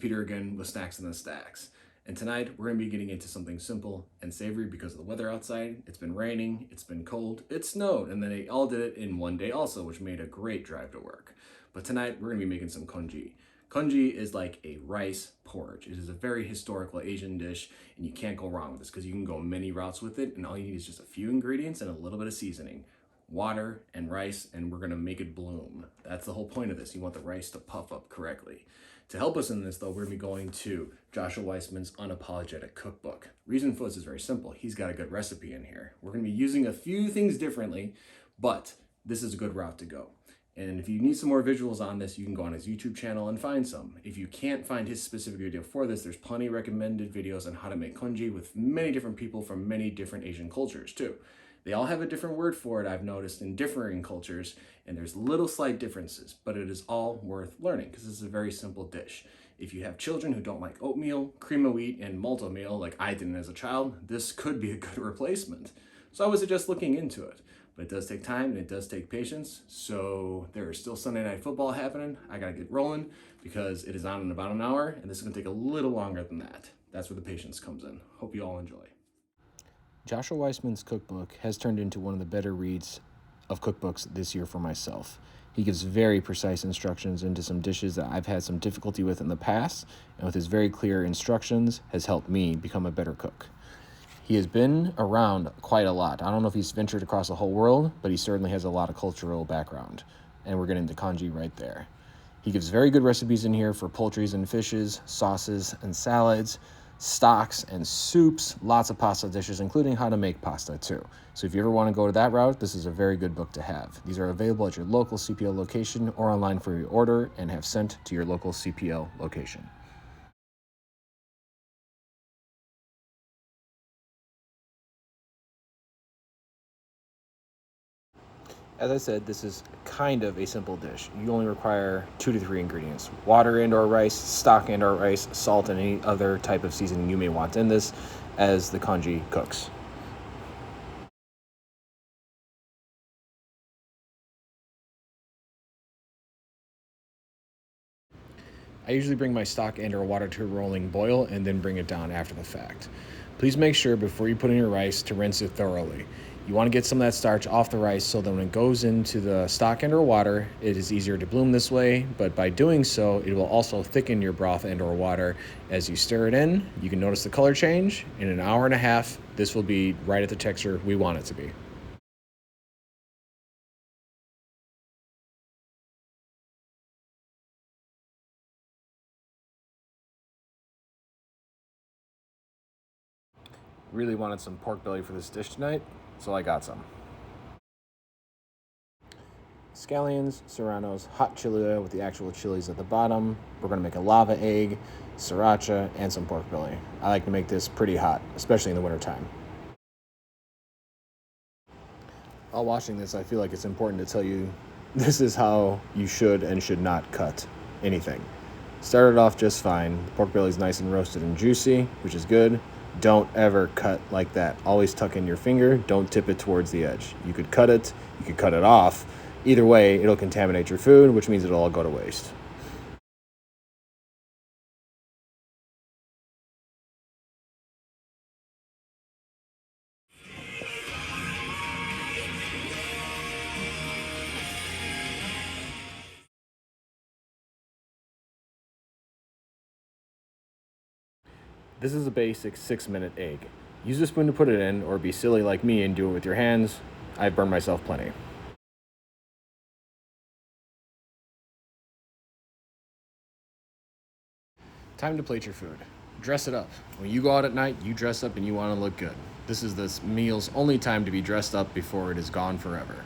Peter again with Snacks in the Stacks. And tonight we're going to be getting into something simple and savory because of the weather outside. It's been raining, it's been cold, it snowed, and then they all did it in one day also, which made a great drive to work. But tonight we're going to be making some congee. Congee is like a rice porridge. It is a very historical Asian dish, and you can't go wrong with this because you can go many routes with it, and all you need is just a few ingredients and a little bit of seasoning. Water and rice, and we're gonna make it bloom. That's the whole point of this. You want the rice to puff up correctly. To help us in this though, we're gonna be going to Joshua Weissman's Unapologetic Cookbook. Reason for this is very simple. He's got a good recipe in here. We're gonna be using a few things differently, but this is a good route to go. And if you need some more visuals on this, you can go on his YouTube channel and find some. If you can't find his specific video for this, there's plenty of recommended videos on how to make congee with many different people from many different Asian cultures too. They all have a different word for it, I've noticed, in differing cultures, and there's little slight differences, but it is all worth learning because this is a very simple dish. If you have children who don't like oatmeal, cream of wheat, and malto meal like I didn't as a child, this could be a good replacement. So I would suggest looking into it. But it does take time and it does take patience. So there is still Sunday Night Football happening. I gotta get rolling because it is on in about an hour, and this is gonna take a little longer than that. That's where the patience comes in. Hope you all enjoy. Joshua Weissman's cookbook has turned into one of the better reads of cookbooks this year for myself. He gives very precise instructions into some dishes that I've had some difficulty with in the past, and with his very clear instructions has helped me become a better cook. He has been around quite a lot. I don't know if he's ventured across the whole world, but he certainly has a lot of cultural background, and we're getting into congee right there. He gives very good recipes in here for poultries and fishes, sauces and salads, stocks and soups, lots of pasta dishes, including how to make pasta too. So if you ever want to go to that route, this is a very good book to have. These are available at your local CPL location or online for your order and have sent to your local CPL location. As I said, this is kind of a simple dish. You only require 2 to 3 ingredients: water and or rice, stock and or rice, salt, and any other type of seasoning you may want in this as the congee cooks. I usually bring my stock and or water to a rolling boil and then bring it down after the fact. Please make sure before you put in your rice to rinse it thoroughly. You want to get some of that starch off the rice so that when it goes into the stock and or water, it is easier to bloom this way, but by doing so, it will also thicken your broth and or water. As you stir it in, you can notice the color change. In an hour and a half, this will be right at the texture we want it to be. Really wanted some pork belly for this dish tonight, so I got some. Scallions, serranos, hot chili oil with the actual chilies at the bottom. We're going to make a lava egg, sriracha, and some pork belly. I like to make this pretty hot, especially in the wintertime. While watching this, I feel like it's important to tell you this is how you should and should not cut anything. Started off just fine. The pork belly is nice and roasted and juicy, which is good. Don't ever cut like that. Always tuck in your finger. Don't tip it towards the edge. You could cut it. You could cut it off. Either way, it'll contaminate your food, which means it'll all go to waste. This is a basic 6-minute egg. Use a spoon to put it in, or be silly like me and do it with your hands. I've burned myself plenty. Time to plate your food. Dress it up. When you go out at night, you dress up and you want to look good. This is this meal's only time to be dressed up before it is gone forever.